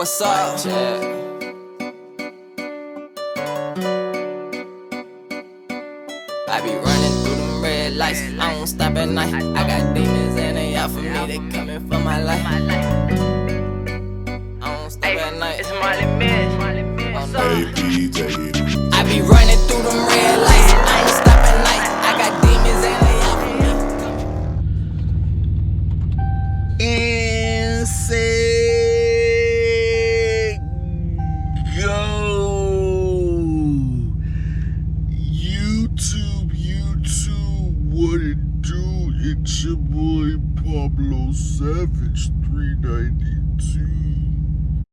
what's up? I be running through them red lights, I don't stop at night. I got demons and they out for me, they coming for my life. I don't stop at night. It's Molly Miss. I be running through them red lights, I ain't stop at night. I got demons and they out for me. And say go. YouTube, what it do? It's your boy Pablo Savage 392.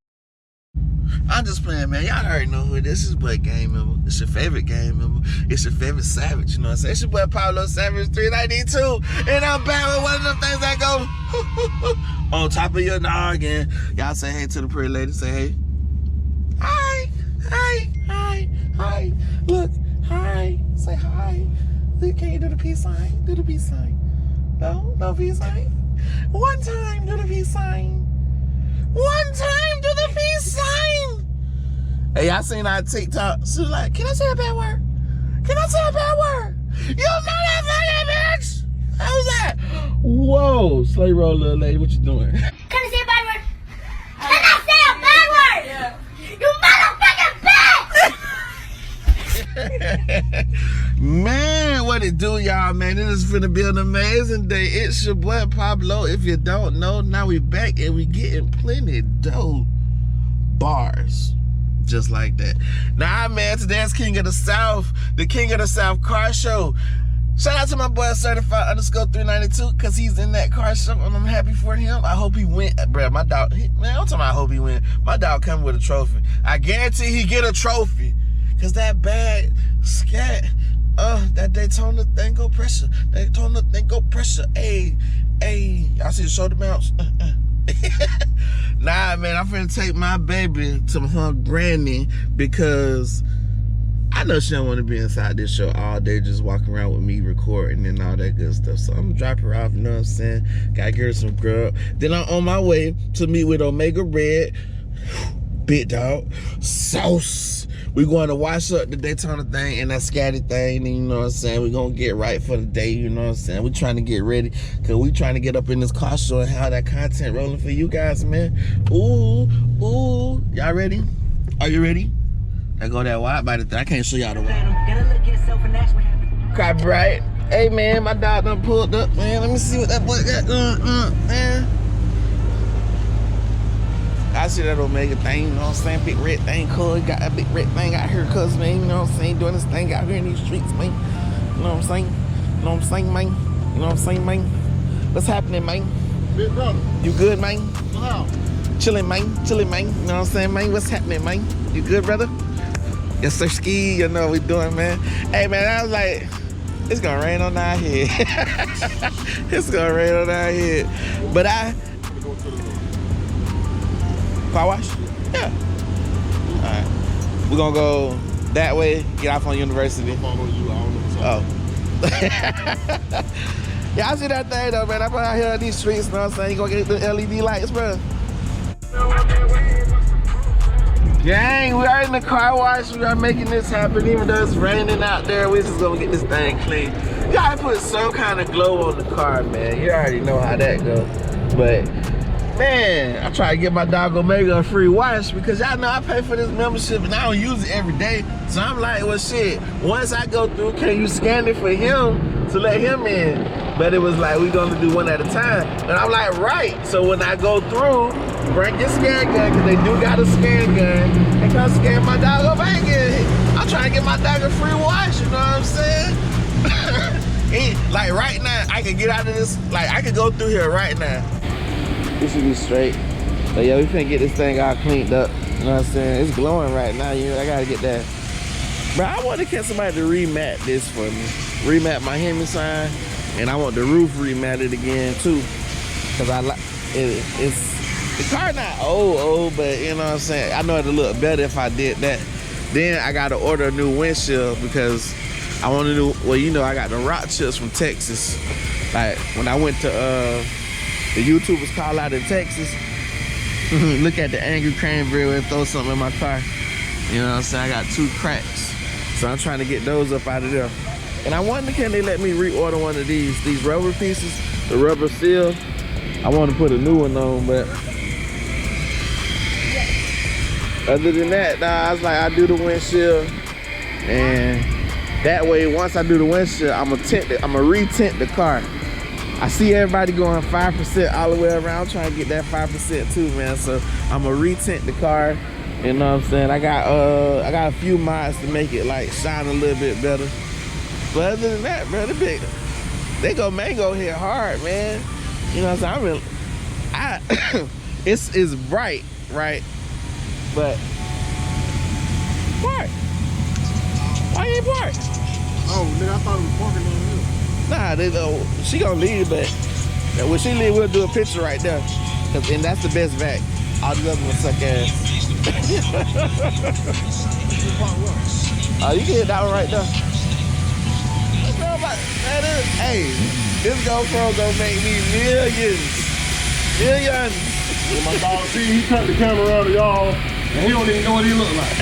I'm just playing, man. Y'all already know who it is. This is boy Game Member. It's your favorite Game Member. It's your favorite Savage, you know what I'm saying? It's your boy Pablo Savage 392. And I'm back with one of them things that go on top of your noggin. Y'all say hey to the pretty lady. Say hey. Hi. Hi. Hi. Hi. Look. Hi. Say hi. Can you do the peace sign? Do the peace sign. No? No peace sign? One time, do the peace sign. One time, do the peace sign. Hey, y'all seen our TikTok? She's like, can I say a bad word? Can I say a bad word? You motherfucking bitch! How's that? Whoa, slow roll, little lady. What you doing? Can I say a bad word? Can I say a bad word? Yeah. You motherfucking bitch! Man, what it do, y'all, man? It is finna be an amazing day. It's your boy Pablo. If you don't know, now we back and we getting plenty dope bars. Just like that. Nah, man, today's King of the South, the King of the South car show. Shout out to my boy Certified_392 because he's in that car show and I'm happy for him. I hope he win. Bruh, my dog, man, I'm talking about I hope he win. My dog coming with a trophy. I guarantee he get a trophy. Cause that bad scat, that Daytona thing go pressure. Daytona thing go pressure. Hey, y'all see the shoulder bounce? Nah, man, I'm finna take my baby to her granny because I know she don't want to be inside this show all day just walking around with me recording and all that good stuff. So I'm gonna drop her off, you know what I'm saying? Gotta get her some grub. Then I'm on my way to meet with Omega Red, Big Dog, Sauce. We going to wash up the Daytona thing and that scatty thing, and you know what I'm saying? We gonna get right for the day, you know what I'm saying? We trying to get ready, cause we trying to get up in this car show and have that content rolling for you guys, man. Ooh, y'all ready? Are you ready? I go that wide body thing. I can't show y'all the way. Copyright. Hey man, my dog done pulled up, man. Let me see what that boy got going, man. I see that Omega thing, you know what I'm saying? Big red thing, cool. Got that big red thing out here, cuz, man. You know what I'm saying? Doing this thing out here in these streets, man. You know what I'm saying? You know what I'm saying, man? You know what I'm saying, man? What's happening, man? Big brother. You good, man? Wow. Chilling, man. Chilling, man. You know what I'm saying, man? What's happening, man? You good, brother? Yes, sir, ski. You know what we doing, man. Hey, man, I was like, it's gonna rain on our head. It's gonna rain on our head. But car wash? Yeah. Alright. We're gonna go that way, get off on University. Follow you, I don't know. Oh. Yeah, I see that thing though, man. I'm out here on these streets, you know what I'm saying? You gonna get the LED lights, bro. Gang, we are in the car wash. We are making this happen, even though it's raining out there. We're just gonna get this thing clean. You gotta put some kind of glow on the car, man. You already know how that goes. But man, I try to get my dog Omega a free wash because y'all know I pay for this membership and I don't use it every day. So I'm like, well shit, once I go through, can you scan it for him to let him in? But it was like, we gonna do one at a time. And I'm like, right. So when I go through, bring your scan gun, because they do got a scan gun, and come scan my dog Omega. I'm trying to get my dog a free wash, you know what I'm saying? Like right now, I can get out of this, like I can go through here right now. This should be straight. But yeah, we finna get this thing all cleaned up. You know what I'm saying? It's glowing right now. You know, I gotta get that. Bro, I want to get somebody to remat this for me. Remat my Hemi sign, and I want the roof rematted again too. Cause I like it's the car not old, but you know what I'm saying? I know it'd look better if I did that. Then I gotta order a new windshield because I want to do, well, you know, I got the rock chips from Texas. Like when I went to the YouTubers call out in Texas, Look at the angry cranberry and throw something in my car. You know what I'm saying? I got 2 cracks. So I'm trying to get those up out of there. And I wonder, can they let me reorder one of these rubber pieces, the rubber seal? I want to put a new one on, but other than that, nah, I was like, I do the windshield, and that way, once I do the windshield, I'm gonna re-tint the car. I see everybody going 5% all the way around. I'm trying to get that 5% too, man. So I'm gonna re-tint the car. You know what I'm saying? I got a few mods to make it like shine a little bit better. But other than that, bro, they go mango here hard, man. You know what I'm saying? It's bright, right? But park. Why you ain't park? Oh, nigga, I thought it was parking down here. Nah, she gonna leave, but when she leave, we'll do a picture right there. And that's the best vac. All the other ones suck ass. You can hit that one right there. Hey, this GoPro gonna make me millions. Millions. When my dog see, he turned the camera around to y'all, and he don't even know what he look like.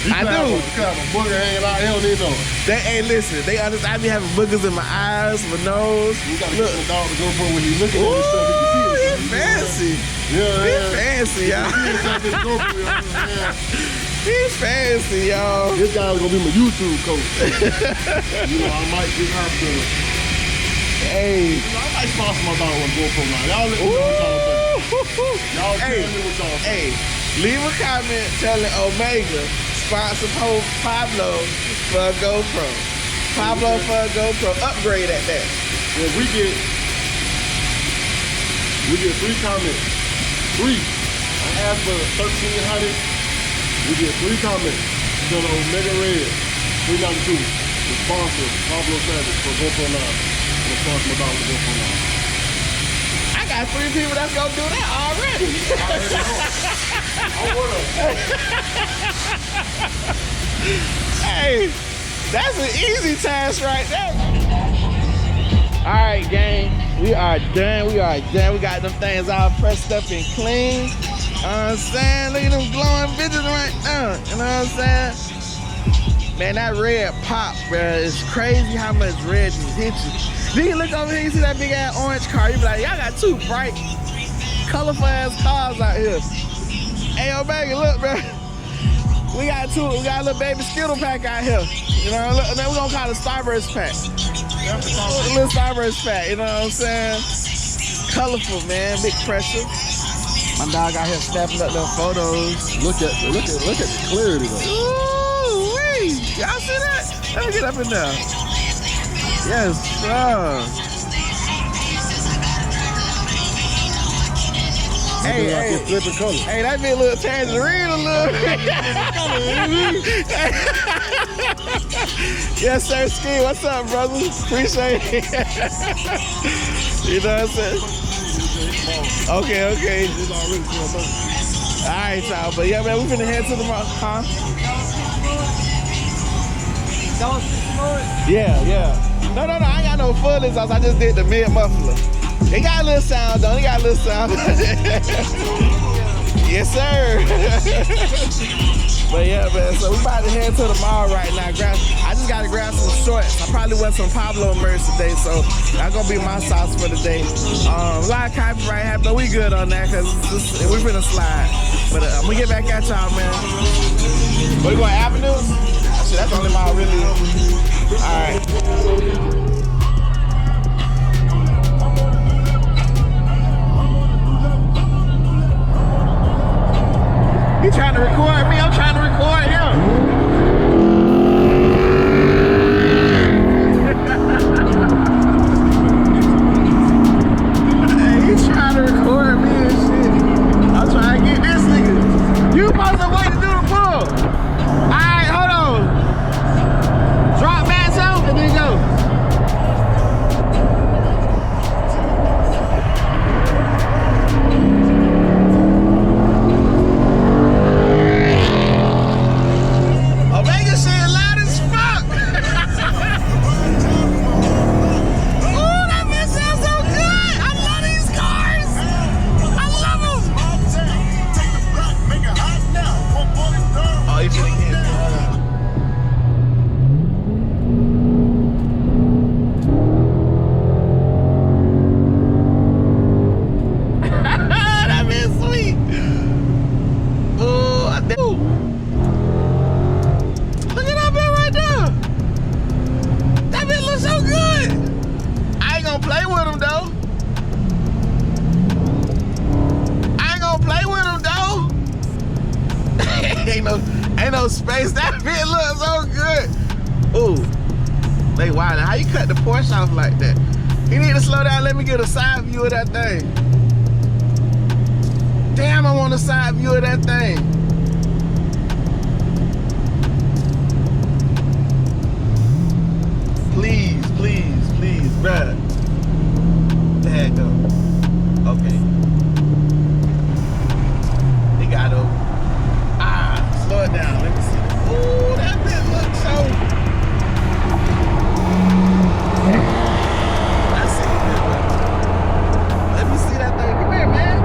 I do. Got a booger hanging out, he don't even know it. Hey, listen, they understand. I be having boogers in my eyes, my nose. You gotta get the dog to go for when he looking at himself, he can see himself. He's fancy. Yeah, He's fancy, y'all. He's fancy, y'all. This guy's gonna be my YouTube coach. You know, I might just have to. Hey. You know, I might sponsor my dog with GoPro now. Y'all let me know what y'all think. Y'all tell me what y'all think. Hey, leave a comment telling Omega sponsor Pablo for a GoPro. Pablo for a GoPro. Upgrade at that. Well, we get 3 comments. 3. I asked for 1,300. We get 3 comments. So the Omega Red 392. The sponsor Pablo Savage for GoPro 9. The sponsor my dog for GoPro 9. I got 3 people that's gonna do that already. Hey, that's an easy task right there. All right, gang, we are done. We got them things all pressed up and clean. You know what I'm saying? Look at them glowing bitches right now. You know what I'm saying? Man, that red pop, bro. It's crazy how much red just hit you. Then you look over here, you see that big ass orange car. You be like, y'all got 2 bright, colorful ass cars out here. Hey, Omega, look, bro. We got a little baby Skittle pack out here. You know, look, then we're gonna call it Starburst pack. A little Starburst pack, you know what I'm saying? Colorful, man, big pressure. My dog out here snapping up them photos. Look at the clarity though. Ooh, wee. Y'all see that? Let me get up in there. Yes, sir. Hey, flipping color. Hey, that be a little tangerine a little bit. Yes, sir, Ski. What's up, brother? Appreciate it. You know what I'm saying? Okay. All right, y'all. But yeah, man, we finna head to the mall. Huh? Yeah. No, I ain't got no full exhaust. I just did the mid muffler. It got a little sound, though. Yes, sir. But yeah, man, so we about to head to the mall right now. I just gotta grab some shorts. I probably want some Pablo merch today, so that's gonna be my sauce for the day. A lot of copyright happened, but we good on that, cause we finna slide. But I'm gonna get back at y'all, man. What, you going Avenues? Shit, that's the only mile really. All right. He trying to record me, I'm trying to record him. Hey, he trying to record me and shit. I'm trying to get this nigga. You supposed to wait to do the pull. Alright, hold on. play with him though. I ain't gonna play with him though. ain't no space. That bit looks so good. Ooh, they wild. How you cut the Porsche off like that? You need to slow down. Let me get a side view of that thing. Damn, I want a side view of that thing. Please, please, please, bruh. There it go. Okay. He got over. Ah, slow it down. Let me see. Ooh, that bit looks so. I see it. Let me see that thing. Come here, man.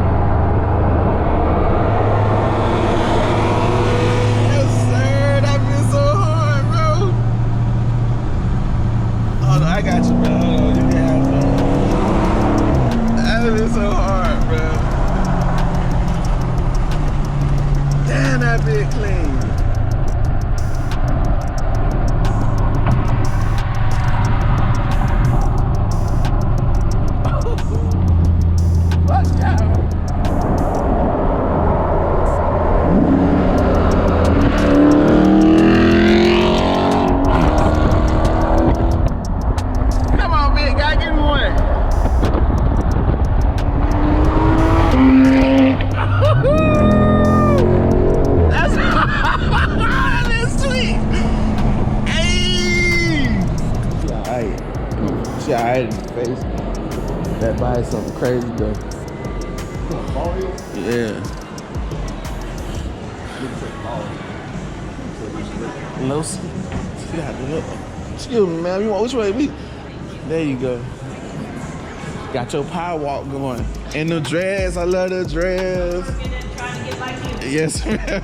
Yes, sir. That bit so hard, bro. Hold on, I got you, bro. Hold on, you can have fun. That bit so hard, bro. Damn, that bit clean. Watch out. Come on, big guy, give me one. That's that's sweet. Hey, she alright in the face. That body something crazy though. Yeah. No, excuse me, man. You want which way we? There you go. Got your power walk going. And the dress, I love the dress. Trying to get like you. Yes, ma'am.